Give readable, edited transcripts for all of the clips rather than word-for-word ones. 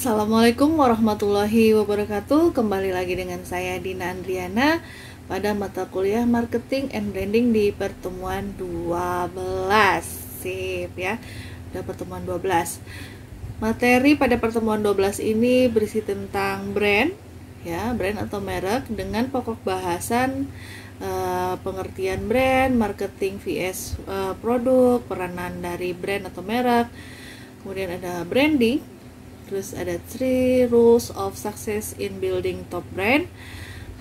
Assalamualaikum warahmatullahi wabarakatuh. Kembali lagi dengan saya Dina Andriana pada mata kuliah Marketing and Branding di pertemuan 12. Sip ya. Udah pertemuan 12. Materi pada pertemuan 12 ini berisi tentang brand ya, brand atau merek dengan pokok bahasan pengertian brand, marketing vs produk, peranan dari brand atau merek. Kemudian ada branding. Terus ada 3 rules of success in building top brand,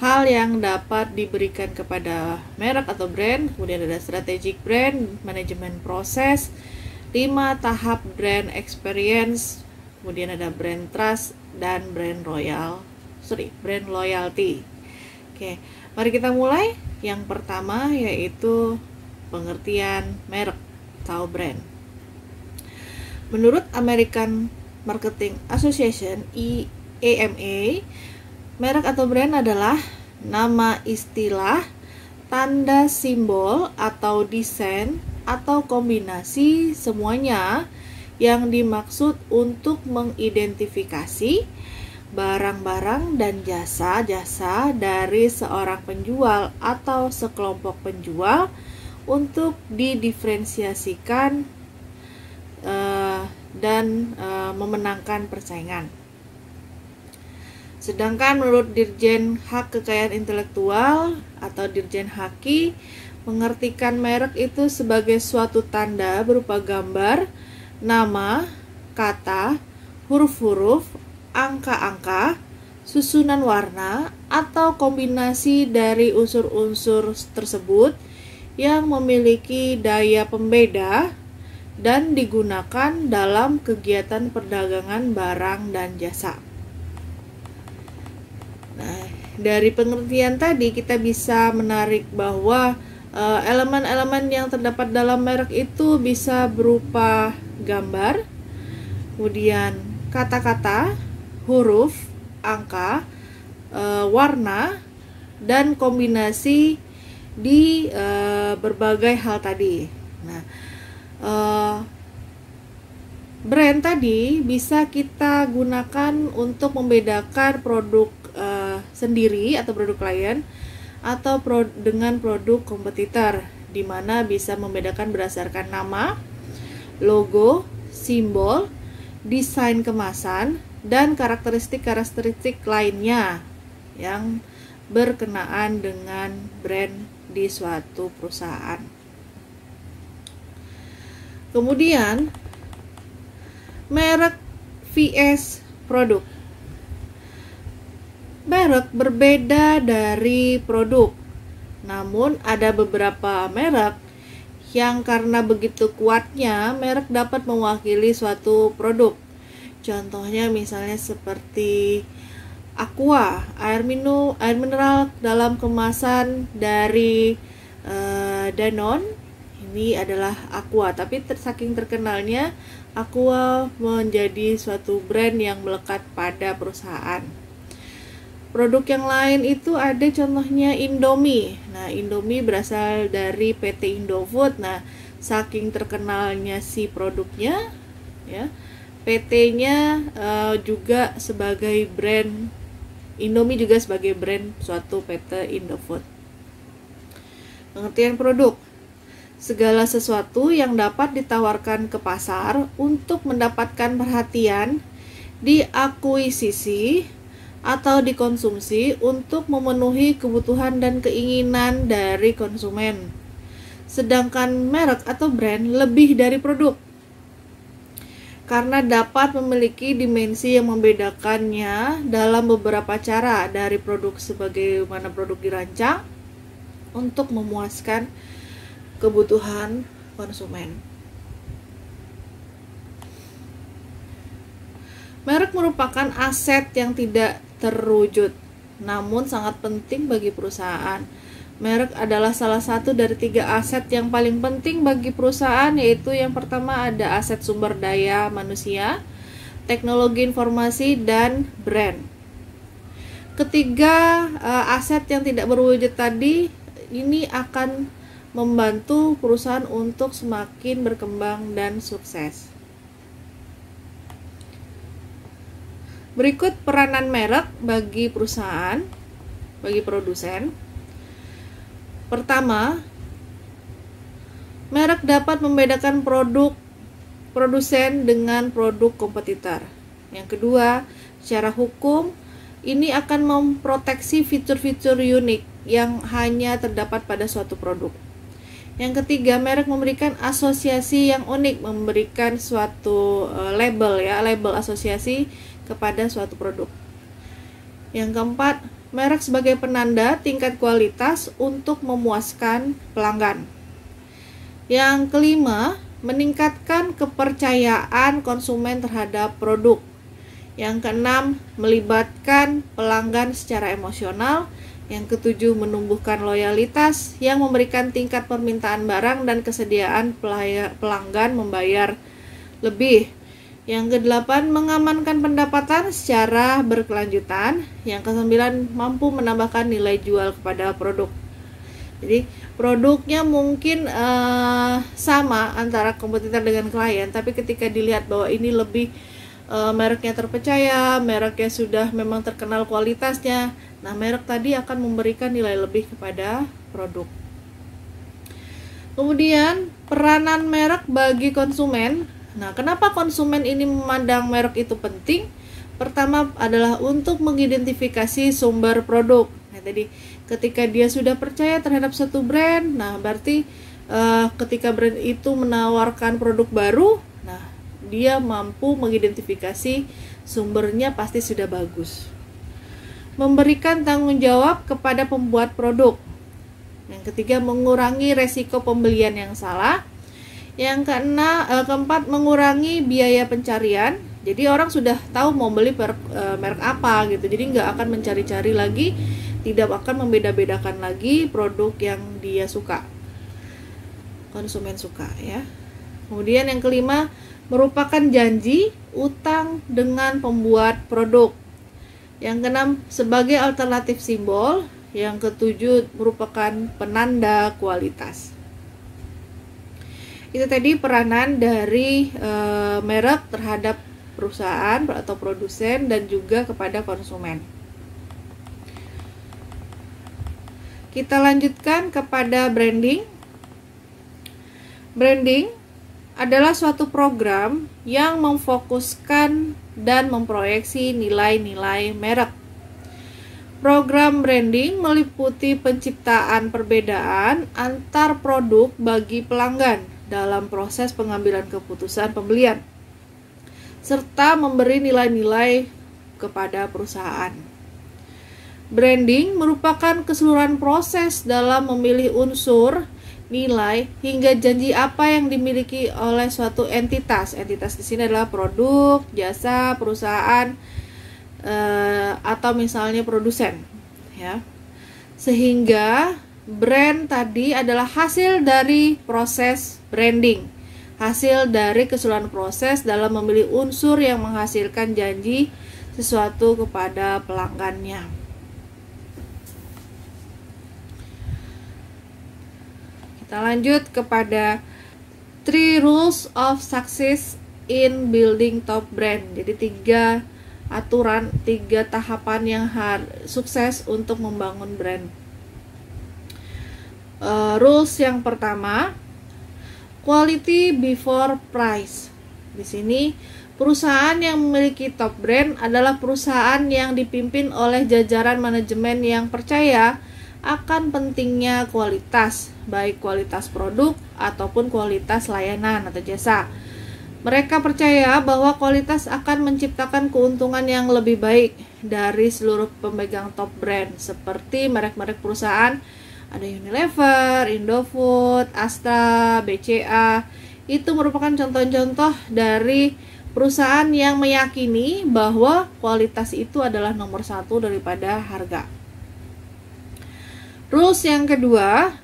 hal yang dapat diberikan kepada merek atau brand. Kemudian ada strategic brand, manajemen proses, 5 tahap brand experience. Kemudian ada brand trust dan brand loyalty. Oke, mari kita mulai. Yang pertama yaitu pengertian merek atau brand. Menurut American Marketing Association (AMA), merek atau brand adalah nama istilah, tanda simbol atau desain atau kombinasi semuanya yang dimaksud untuk mengidentifikasi barang-barang dan jasa-jasa dari seorang penjual atau sekelompok penjual untuk didiferensiasikan dan memenangkan persaingan. Sedangkan menurut Dirjen Hak Kekayaan Intelektual atau Dirjen Haki, mengartikan merek itu sebagai suatu tanda berupa gambar, nama, kata, huruf-huruf, angka-angka, susunan warna, atau kombinasi dari unsur-unsur tersebut yang memiliki daya pembeda dan digunakan dalam kegiatan perdagangan barang dan jasa. Nah, dari pengertian tadi kita bisa menarik bahwa elemen-elemen yang terdapat dalam merek itu bisa berupa gambar, kemudian kata-kata, huruf, angka, warna, dan kombinasi di berbagai hal tadi. Nah, brand tadi bisa kita gunakan untuk membedakan produk sendiri atau produk klien atau dengan produk kompetitor, di mana bisa membedakan berdasarkan nama, logo, simbol, desain kemasan, dan karakteristik lainnya yang berkenaan dengan brand di suatu perusahaan. Kemudian merek vs produk. Merek berbeda dari produk. Namun ada beberapa merek yang karena begitu kuatnya merek dapat mewakili suatu produk. Contohnya misalnya seperti Aqua, air mineral dalam kemasan dari Danone. Ini adalah Aqua, tapi saking terkenalnya Aqua menjadi suatu brand yang melekat pada perusahaan. Produk yang lain itu ada contohnya Indomie. Nah, Indomie berasal dari PT Indofood. Nah, saking terkenalnya si produknya, ya, PT-nya juga sebagai brand, Indomie juga sebagai brand suatu PT Indofood. Pengertian produk: segala sesuatu yang dapat ditawarkan ke pasar untuk mendapatkan perhatian, diakuisisi, atau dikonsumsi untuk memenuhi kebutuhan dan keinginan dari konsumen. Sedangkan merek atau brand lebih dari produk, karena dapat memiliki dimensi yang membedakannya dalam beberapa cara, dari produk sebagaimana produk dirancang untuk memuaskan kebutuhan konsumen. Merek merupakan aset yang tidak terwujud, namun sangat penting bagi perusahaan. Merek adalah salah satu dari 3 aset yang paling penting bagi perusahaan, yaitu yang pertama ada aset sumber daya manusia, teknologi informasi, dan brand. Ketiga aset yang tidak berwujud tadi ini akan membantu perusahaan untuk semakin berkembang dan sukses. Berikut peranan merek bagi perusahaan, bagi produsen. Pertama, merek dapat membedakan produk produsen dengan produk kompetitor. Yang kedua, secara hukum, ini akan memproteksi fitur-fitur unik yang hanya terdapat pada suatu produk. Yang ketiga, merek memberikan asosiasi yang unik, memberikan suatu label asosiasi kepada suatu produk. Yang keempat, merek sebagai penanda tingkat kualitas untuk memuaskan pelanggan. Yang kelima, meningkatkan kepercayaan konsumen terhadap produk. Yang keenam, melibatkan pelanggan secara emosional. Yang ketujuh, menumbuhkan loyalitas yang memberikan tingkat permintaan barang dan kesediaan pelanggan membayar lebih. Yang kedelapan, mengamankan pendapatan secara berkelanjutan. Yang kesembilan, mampu menambahkan nilai jual kepada produk. Jadi produknya mungkin sama antara kompetitor dengan klien, tapi ketika dilihat bahwa ini lebih mereknya terpercaya, mereknya sudah memang terkenal kualitasnya, nah merek tadi akan memberikan nilai lebih kepada produk. Kemudian peranan merek bagi konsumen. Nah, kenapa konsumen ini memandang merek itu penting? Pertama adalah untuk mengidentifikasi sumber produk. Nah, tadi ketika dia sudah percaya terhadap satu brand, nah berarti ketika brand itu menawarkan produk baru, nah dia mampu mengidentifikasi sumbernya pasti sudah bagus. Memberikan tanggung jawab kepada pembuat produk. Yang ketiga, mengurangi resiko pembelian yang salah. Yang keempat, mengurangi biaya pencarian. Jadi orang sudah tahu mau beli merek apa gitu. Jadi nggak akan mencari-cari lagi, tidak akan membeda-bedakan lagi produk yang dia suka, konsumen suka ya. Kemudian yang kelima, merupakan janji utang dengan pembuat produk. Yang keenam, sebagai alternatif simbol. Yang ketujuh, merupakan penanda kualitas. Itu tadi peranan dari merek terhadap perusahaan atau produsen dan juga kepada konsumen. Kita lanjutkan kepada branding. Branding adalah suatu program yang memfokuskan dan memproyeksi nilai-nilai merek. Program branding meliputi penciptaan perbedaan antar produk bagi pelanggan dalam proses pengambilan keputusan pembelian, serta memberi nilai-nilai kepada perusahaan. Branding merupakan keseluruhan proses dalam memilih unsur, nilai, hingga janji apa yang dimiliki oleh suatu entitas. Entitas di sini adalah produk, jasa, perusahaan, atau misalnya produsen, ya. Sehingga brand tadi adalah hasil dari proses branding, hasil dari keseluruhan proses dalam memilih unsur yang menghasilkan janji sesuatu kepada pelanggannya. Kita lanjut kepada 3 rules of success in building top brand. Jadi 3 aturan, 3 tahapan yang sukses untuk membangun brand. Rules yang pertama, quality before price. Di sini perusahaan yang memiliki top brand adalah perusahaan yang dipimpin oleh jajaran manajemen yang percaya akan pentingnya kualitas, baik kualitas produk ataupun kualitas layanan atau jasa. Mereka percaya bahwa kualitas akan menciptakan keuntungan yang lebih baik dari seluruh pemegang top brand, seperti merek-merek perusahaan ada Unilever, Indofood, Astra, BCA. Itu merupakan contoh-contoh dari perusahaan yang meyakini bahwa kualitas itu adalah nomor 1 daripada harga. Rules yang kedua,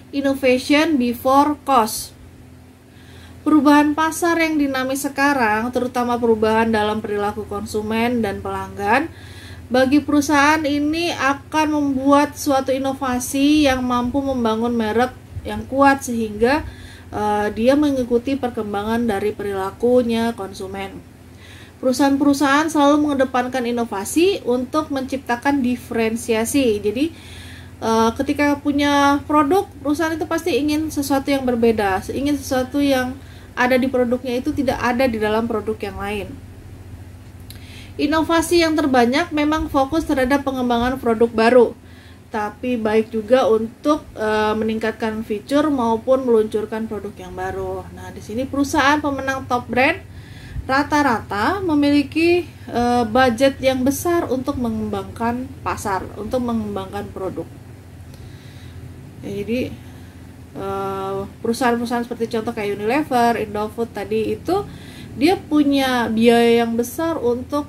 innovation before cost. Perubahan pasar yang dinamis sekarang, terutama perubahan dalam perilaku konsumen dan pelanggan, bagi perusahaan ini akan membuat suatu inovasi yang mampu membangun merek yang kuat sehingga dia mengikuti perkembangan dari perilakunya konsumen. Perusahaan-perusahaan selalu mengedepankan inovasi untuk menciptakan diferensiasi. Jadi ketika punya produk, perusahaan itu pasti ingin sesuatu yang berbeda, ingin sesuatu yang ada di produknya itu tidak ada di dalam produk yang lain. Inovasi yang terbanyak memang fokus terhadap pengembangan produk baru, tapi baik juga untuk meningkatkan fitur maupun meluncurkan produk yang baru. Nah, di sini perusahaan pemenang top brand rata-rata memiliki budget yang besar untuk mengembangkan pasar, untuk mengembangkan produk. Ya, jadi perusahaan-perusahaan seperti contoh kayak Unilever, Indofood tadi itu dia punya biaya yang besar untuk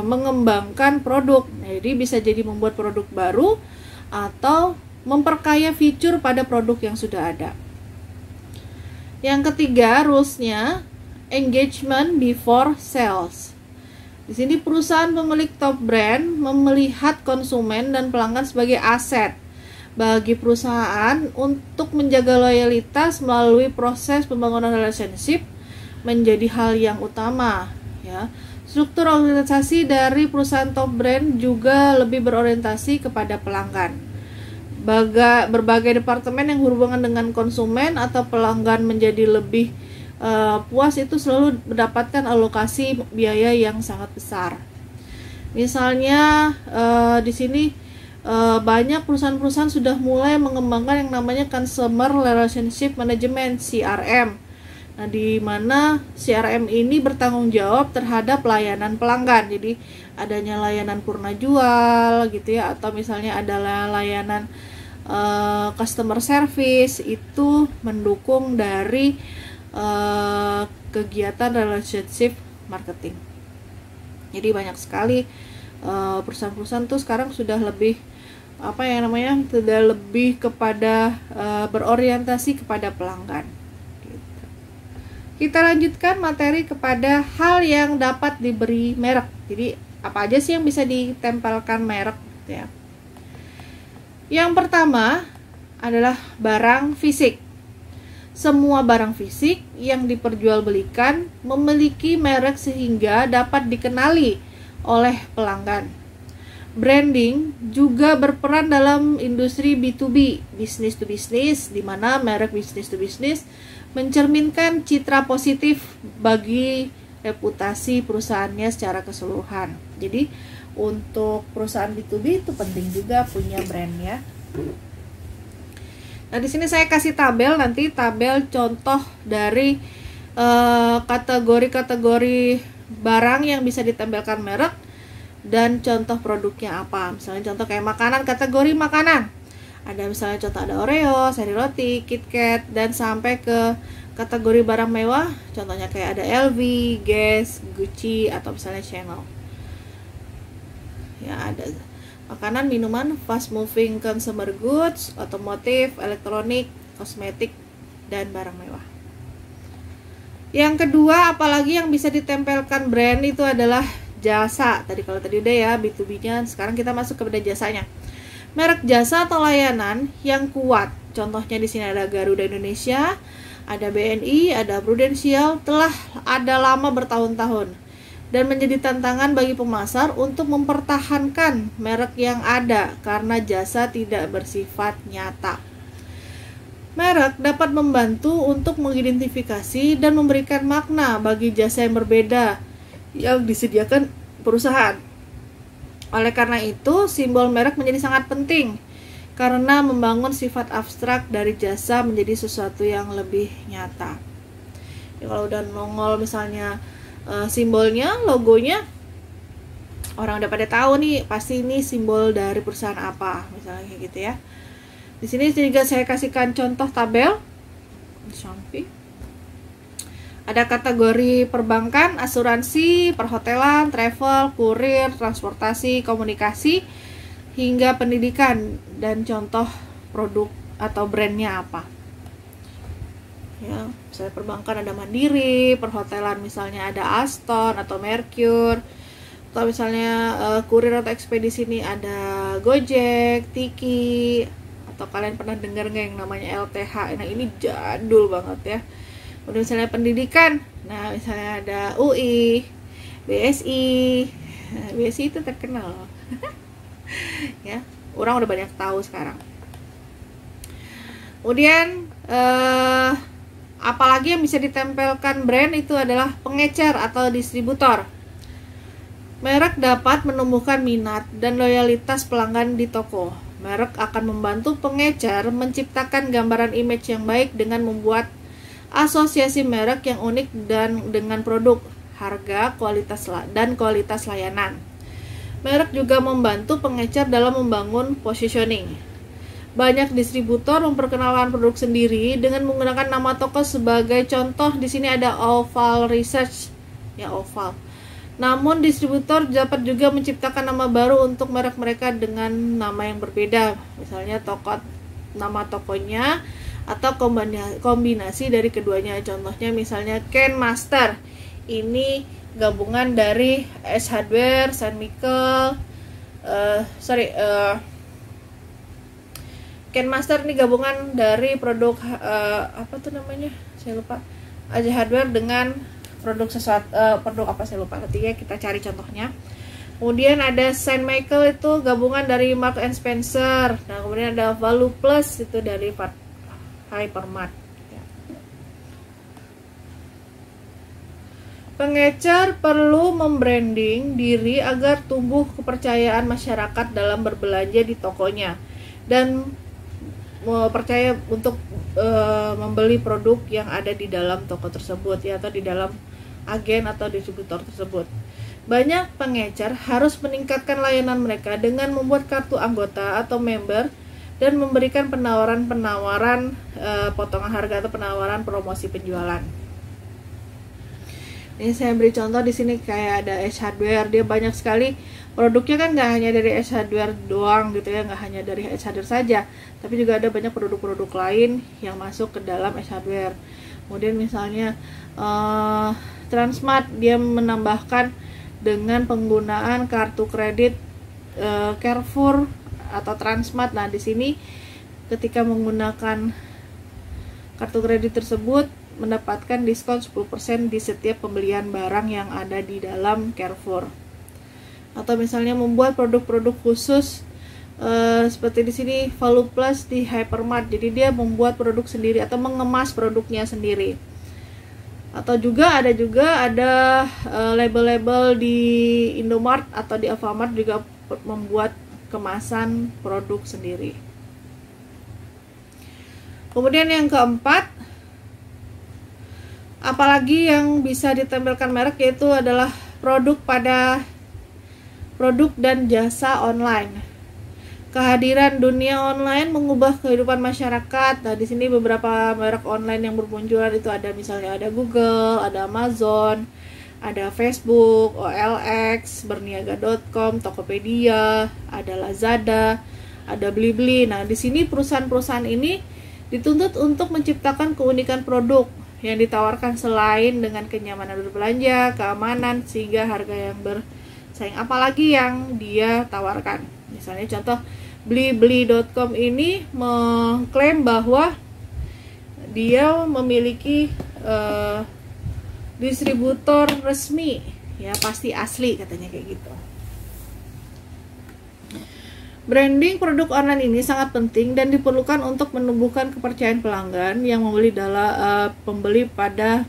mengembangkan produk. Nah, jadi bisa jadi membuat produk baru atau memperkaya fitur pada produk yang sudah ada. Yang ketiga, rules-nya engagement before sales. Di sini perusahaan pemilik top brand melihat konsumen dan pelanggan sebagai aset bagi perusahaan untuk menjaga loyalitas melalui proses pembangunan relationship menjadi hal yang utama, ya. Struktur organisasi dari perusahaan top brand juga lebih berorientasi kepada pelanggan. Berbagai departemen yang berhubungan dengan konsumen atau pelanggan menjadi lebih puas itu selalu mendapatkan alokasi biaya yang sangat besar. Misalnya di sini banyak perusahaan-perusahaan sudah mulai mengembangkan yang namanya Consumer Relationship Management (CRM). Nah, di mana CRM ini bertanggung jawab terhadap layanan pelanggan. Jadi adanya layanan purna jual gitu ya, atau misalnya adalah layanan customer service, itu mendukung dari kegiatan relationship marketing. Jadi banyak sekali perusahaan-perusahaan tuh sekarang sudah lebih sudah lebih kepada berorientasi kepada pelanggan. Gitu. Kita lanjutkan materi kepada hal yang dapat diberi merek. Jadi apa aja sih yang bisa ditempelkan merek? Ya. Yang pertama adalah barang fisik. Semua barang fisik yang diperjualbelikan memiliki merek sehingga dapat dikenali oleh pelanggan. Branding juga berperan dalam industri B2B, business to business, di mana merek business to business mencerminkan citra positif bagi reputasi perusahaannya secara keseluruhan. Jadi untuk perusahaan B2B itu penting juga punya brand, ya. Nah, di sini saya kasih tabel, nanti tabel contoh dari kategori-kategori barang yang bisa ditempelkan merek dan contoh produknya apa. Misalnya contoh kayak makanan, kategori makanan. Ada misalnya contoh ada Oreo, seri roti, KitKat, dan sampai ke kategori barang mewah, contohnya kayak ada LV, Guess, Gucci, atau misalnya Chanel. Ya, ada makanan, minuman, fast moving consumer goods, otomotif, elektronik, kosmetik, dan barang mewah. Yang kedua, apalagi yang bisa ditempelkan brand itu adalah jasa. Kalau tadi udah ya B2B-nya, sekarang kita masuk kepada jasanya. Merek jasa atau layanan yang kuat. Contohnya di sini ada Garuda Indonesia, ada BNI, ada Prudential, telah ada lama bertahun-tahun dan menjadi tantangan bagi pemasar untuk mempertahankan merek yang ada karena jasa tidak bersifat nyata. Merek dapat membantu untuk mengidentifikasi dan memberikan makna bagi jasa yang berbeda yang disediakan perusahaan. Oleh karena itu, simbol merek menjadi sangat penting karena membangun sifat abstrak dari jasa menjadi sesuatu yang lebih nyata. Ya, kalau udah nongol misalnya simbolnya, logonya, orang udah pada tahu nih pasti ini simbol dari perusahaan apa, misalnya kayak gitu ya. Di sini juga saya kasihkan contoh tabel. Shopee. Ada kategori perbankan, asuransi, perhotelan, travel, kurir, transportasi, komunikasi, hingga pendidikan, dan contoh produk atau brandnya apa. Ya, misalnya perbankan ada Mandiri, perhotelan misalnya ada Aston atau Mercure, atau misalnya kurir atau ekspedisi ini ada Gojek, Tiki, atau kalian pernah dengar nggak yang namanya LTH? Nah, ini jadul banget ya. Udah misalnya pendidikan, nah misalnya ada UI, BSI. BSI itu terkenal ya, orang udah banyak tahu sekarang. Kemudian apalagi yang bisa ditempelkan brand itu adalah pengecer atau distributor. Merek dapat menumbuhkan minat dan loyalitas pelanggan di toko. Merek akan membantu pengecer menciptakan gambaran image yang baik dengan membuat asosiasi merek yang unik dan dengan produk, harga, kualitas layanan. Merek juga membantu pengecer dalam membangun positioning. Banyak distributor memperkenalkan produk sendiri dengan menggunakan nama toko sebagai contoh. Di sini ada Oval Research, ya Oval. Namun distributor dapat juga menciptakan nama baru untuk merek mereka dengan nama yang berbeda. Misalnya nama tokonya atau kombinasi dari keduanya. Contohnya misalnya Ken Master. Ini gabungan dari S Hardware, Saint Michael, Ken Master ini gabungan dari produk apa tuh namanya? Saya lupa. S Hardware dengan produk produk apa saya lupa. Ketiga kita cari contohnya. Kemudian ada Saint Michael itu gabungan dari Marks and Spencer. Nah, kemudian ada Value Plus itu dari Hypermart. Pengecer perlu membranding diri agar tumbuh kepercayaan masyarakat dalam berbelanja di tokonya dan percaya untuk membeli produk yang ada di dalam toko tersebut ya, atau di dalam agen atau distributor tersebut. Banyak pengecer harus meningkatkan layanan mereka dengan membuat kartu anggota atau member dan memberikan penawaran-penawaran potongan harga atau penawaran promosi penjualan. Ini saya beri contoh di sini kayak ada S Hardware, dia banyak sekali produknya kan, nggak hanya dari S Hardware doang gitu ya, nggak hanya dari S Hardware saja, tapi juga ada banyak produk-produk lain yang masuk ke dalam S Hardware. Kemudian misalnya Transmart, dia menambahkan dengan penggunaan kartu kredit Carrefour atau Transmart. Nah di sini ketika menggunakan kartu kredit tersebut mendapatkan diskon 10% di setiap pembelian barang yang ada di dalam Carrefour. Atau misalnya membuat produk-produk khusus seperti di sini Value Plus di Hypermart. Jadi dia membuat produk sendiri atau mengemas produknya sendiri. Atau juga ada label-label di Indomart atau di Alfamart juga membuat kemasan produk sendiri. Kemudian yang keempat, apalagi yang bisa ditempelkan merek, yaitu adalah produk dan jasa online. Kehadiran dunia online mengubah kehidupan masyarakat. Nah, di sini beberapa merek online yang bermunculan itu ada, misalnya ada Google, ada Amazon, ada Facebook, OLX, berniaga.com, Tokopedia, ada Lazada, ada Blibli. Nah, di sini perusahaan-perusahaan ini dituntut untuk menciptakan keunikan produk yang ditawarkan selain dengan kenyamanan berbelanja, keamanan, sehingga harga yang bersaing. Apalagi yang dia tawarkan. Misalnya contoh, Blibli.com ini mengklaim bahwa dia memiliki distributor resmi, ya pasti asli katanya kayak gitu. Branding produk online ini sangat penting dan diperlukan untuk menumbuhkan kepercayaan pelanggan yang pembeli pada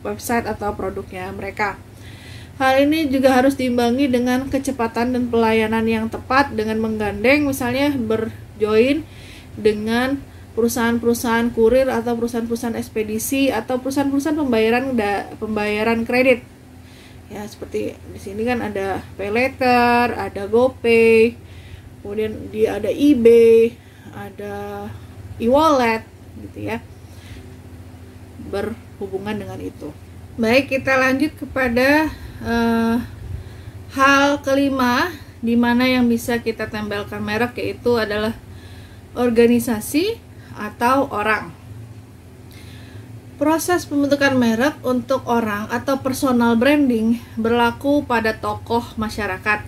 website atau produknya mereka. Hal ini juga harus diimbangi dengan kecepatan dan pelayanan yang tepat dengan menggandeng, misalnya berjoin dengan perusahaan-perusahaan kurir atau perusahaan-perusahaan ekspedisi atau perusahaan-perusahaan pembayaran kredit. Ya, seperti di sini kan ada PayLater, ada GoPay, kemudian ada eBay, ada e-wallet gitu ya, berhubungan dengan itu. Baik, kita lanjut kepada hal kelima di mana yang bisa kita tempelkan merek, yaitu adalah organisasi atau orang. Proses pembentukan merek untuk orang atau personal branding berlaku pada tokoh masyarakat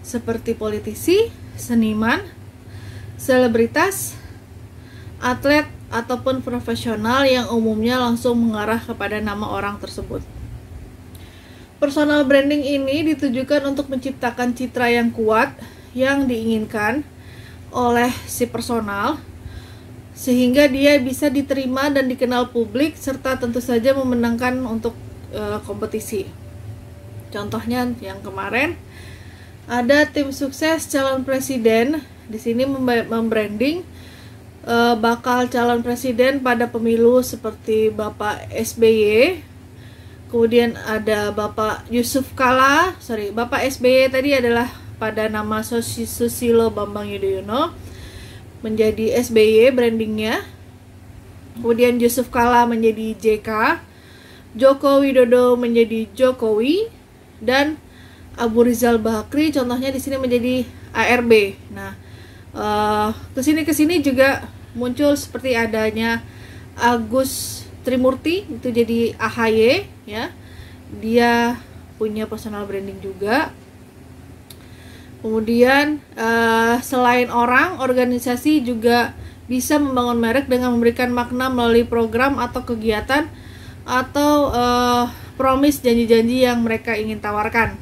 seperti politisi, seniman, selebritas, atlet, ataupun profesional yang umumnya langsung mengarah kepada nama orang tersebut. Personal branding ini ditujukan untuk menciptakan citra yang kuat yang diinginkan oleh si personal, sehingga dia bisa diterima dan dikenal publik, serta tentu saja memenangkan untuk kompetisi. Contohnya yang kemarin ada tim sukses calon presiden. Di sini membranding bakal calon presiden pada pemilu seperti Bapak SBY. Kemudian ada Bapak Bapak SBY tadi adalah pada nama Susilo Bambang Yudhoyono, menjadi SBY brandingnya. Kemudian Yusuf Kala menjadi JK, Joko Widodo menjadi Jokowi, dan Abu Rizal Bakri contohnya di sini menjadi ARB. Nah, kesini juga muncul seperti adanya Agus Trimurti itu jadi AHY ya. Dia punya personal branding juga. Kemudian selain orang, organisasi juga bisa membangun merek dengan memberikan makna melalui program atau kegiatan atau promise janji-janji yang mereka ingin tawarkan.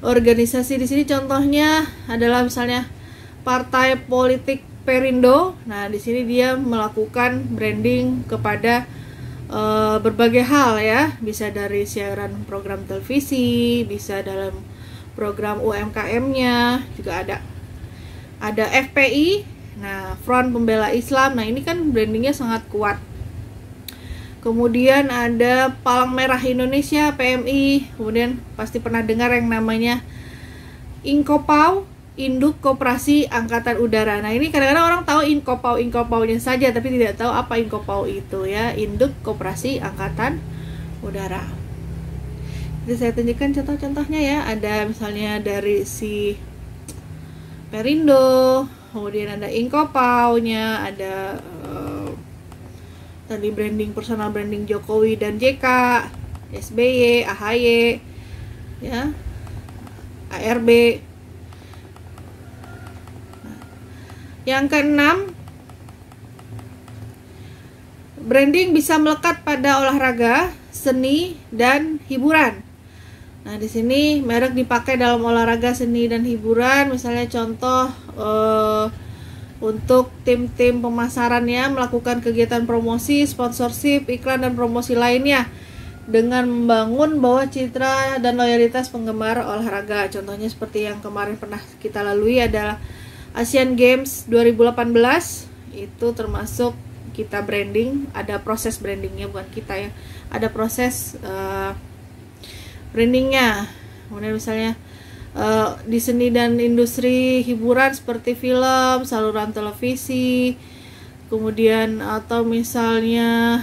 Organisasi di sini contohnya adalah misalnya Partai Politik Perindo. Nah, di sini dia melakukan branding kepada berbagai hal ya, bisa dari siaran program televisi, bisa dalam program UMKM-nya juga ada FPI, nah Front Pembela Islam. Nah, ini kan brandingnya sangat kuat. Kemudian ada Palang Merah Indonesia PMI, kemudian pasti pernah dengar yang namanya Inkopau, Induk Koperasi Angkatan Udara. Nah, ini kadang-kadang orang tahu Inkopau-nya saja, tapi tidak tahu apa Inkopau itu ya, Induk Koperasi Angkatan Udara. Jadi saya tunjukkan contoh-contohnya ya, ada misalnya dari si Perindo, kemudian ada Inkopau-nya, ada tadi personal branding Jokowi dan JK, SBY, AHY, ya, ARB. Yang keenam, branding bisa melekat pada olahraga, seni, dan hiburan. Nah, di sini merek dipakai dalam olahraga, seni, dan hiburan. Misalnya contoh untuk tim-tim pemasarannya melakukan kegiatan promosi, sponsorship, iklan, dan promosi lainnya dengan membangun bawah citra dan loyalitas penggemar olahraga. Contohnya seperti yang kemarin pernah kita lalui adalah Asian Games 2018, itu termasuk kita branding, ada proses brandingnya, bukan kita ya, ada proses brandingnya. Kemudian misalnya di seni dan industri hiburan seperti film, saluran televisi, kemudian atau misalnya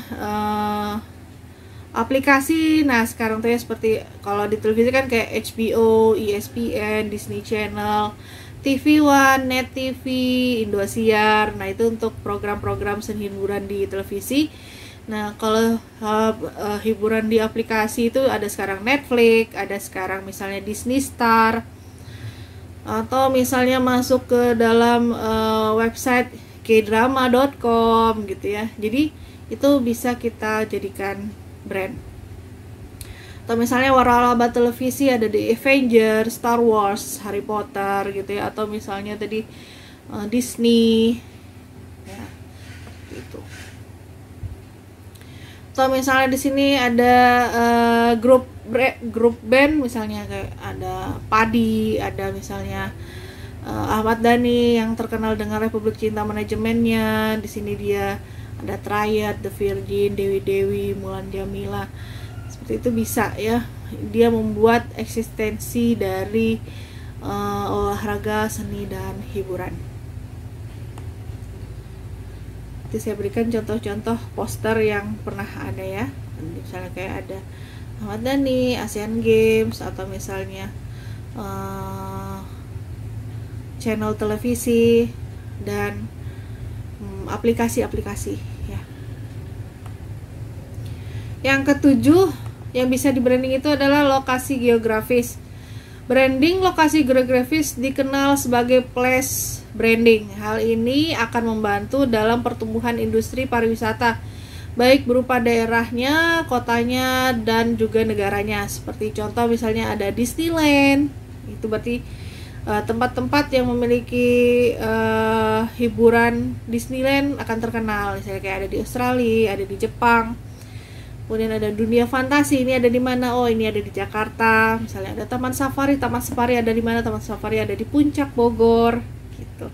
aplikasi. Nah, sekarang tuh ya seperti kalau di televisi kan kayak HBO, ESPN, Disney Channel, TV One, Net TV, Indosiar. Nah, itu untuk program-program seni hiburan di televisi. Nah, kalau hiburan di aplikasi itu ada sekarang Netflix, ada sekarang misalnya Disney Star, atau misalnya masuk ke dalam website kdrama.com gitu ya. Jadi itu bisa kita jadikan brand. Atau misalnya waralaba televisi ada di Avengers, Star Wars, Harry Potter gitu ya, atau misalnya tadi Disney ya, gitu. Atau misalnya di sini ada grup band, misalnya kayak ada Padi, ada misalnya Ahmad Dhani yang terkenal dengan Republik Cinta manajemennya. Di sini dia ada Triad, The Virgin, Dewi, Mulan Jamila. Seperti itu bisa ya. Dia membuat eksistensi dari olahraga, seni, dan hiburan. Jadi saya berikan contoh-contoh poster yang pernah ada ya. Misalnya kayak ada Ahmad Dhani, Asian Games, atau misalnya channel televisi dan aplikasi-aplikasi ya. Yang ketujuh yang bisa di branding itu adalah lokasi geografis. Branding lokasi geografis dikenal sebagai place branding. Hal ini akan membantu dalam pertumbuhan industri pariwisata baik berupa daerahnya, kotanya, dan juga negaranya. Seperti contoh misalnya ada Disneyland, itu berarti tempat-tempat yang memiliki hiburan Disneyland akan terkenal. Misalnya kayak ada di Australia, ada di Jepang. Kemudian ada dunia fantasi, ini ada di mana? Oh, ini ada di Jakarta. Misalnya ada Taman Safari ada di mana? Taman Safari ada di Puncak Bogor, gitu.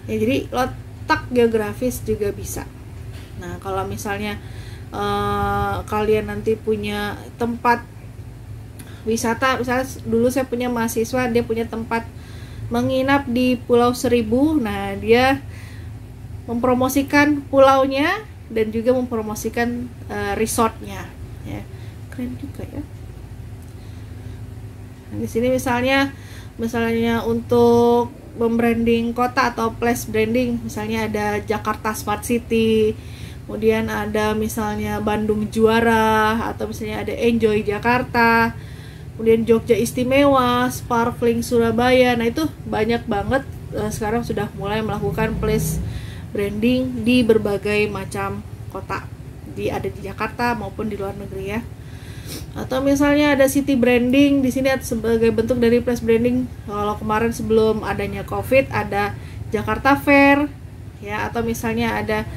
Ya, jadi letak geografis juga bisa. Nah, kalau misalnya kalian nanti punya tempat wisata, misalnya dulu saya punya mahasiswa, dia punya tempat menginap di Pulau Seribu. Nah, dia mempromosikan pulaunya dan juga mempromosikan resortnya, ya. Keren juga ya. Nah, di sini misalnya untuk membranding kota atau place branding, misalnya ada Jakarta Smart City, kemudian ada misalnya Bandung Juara, atau misalnya ada Enjoy Jakarta, kemudian Jogja Istimewa, Sparkling Surabaya. Nah, itu banyak banget sekarang sudah mulai melakukan place branding di berbagai macam kota, ada di Jakarta maupun di luar negeri ya. Atau misalnya ada city branding, di sini sebagai bentuk dari place branding. Kalau kemarin sebelum adanya COVID ada Jakarta Fair ya, atau misalnya ada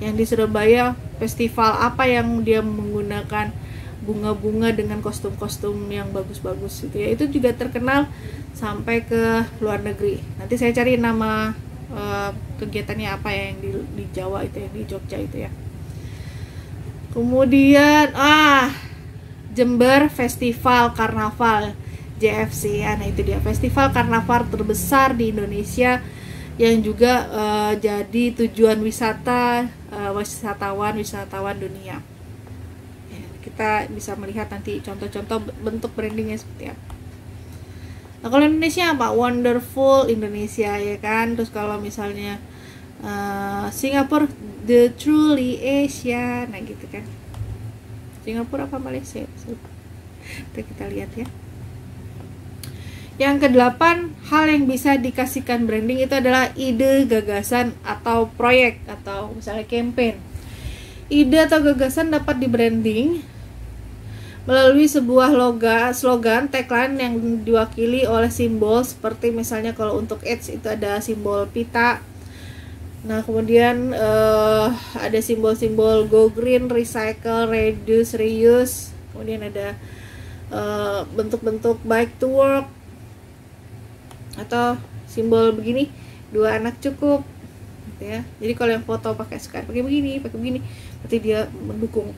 yang di Surabaya festival apa yang dia menggunakan bunga-bunga dengan kostum-kostum yang bagus-bagus gitu ya. Itu juga terkenal sampai ke luar negeri. Nanti saya cari nama kegiatannya apa ya yang di Jawa itu ya, di Jogja itu ya. Kemudian Jember Festival Karnaval, JFC ya. Nah, itu dia festival karnaval terbesar di Indonesia yang juga jadi tujuan wisatawan dunia. Ya, kita bisa melihat nanti contoh-contoh bentuk brandingnya seperti apa. Nah, kalau Indonesia apa? Wonderful Indonesia ya kan. Terus kalau misalnya Singapura, the truly Asia, nah gitu kan. Singapura apa Malaysia? Kita lihat ya. Yang ke-8, hal yang bisa dikasihkan branding itu adalah ide, gagasan, atau proyek, atau misalnya campaign. Ide atau gagasan dapat di-branding melalui sebuah slogan, tagline yang diwakili oleh simbol, seperti misalnya kalau untuk AIDS itu ada simbol pita. Nah, kemudian ada simbol-simbol go green, recycle, reduce, reuse. Kemudian ada bentuk-bentuk bike to work, atau simbol begini, 2 anak cukup gitu ya. Jadi kalau yang foto pakai begini, berarti dia mendukung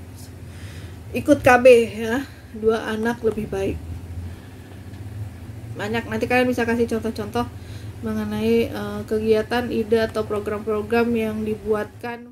ikut KB ya, 2 anak lebih baik. Banyak, nanti kalian bisa kasih contoh-contoh mengenai kegiatan, ide atau program-program yang dibuatkan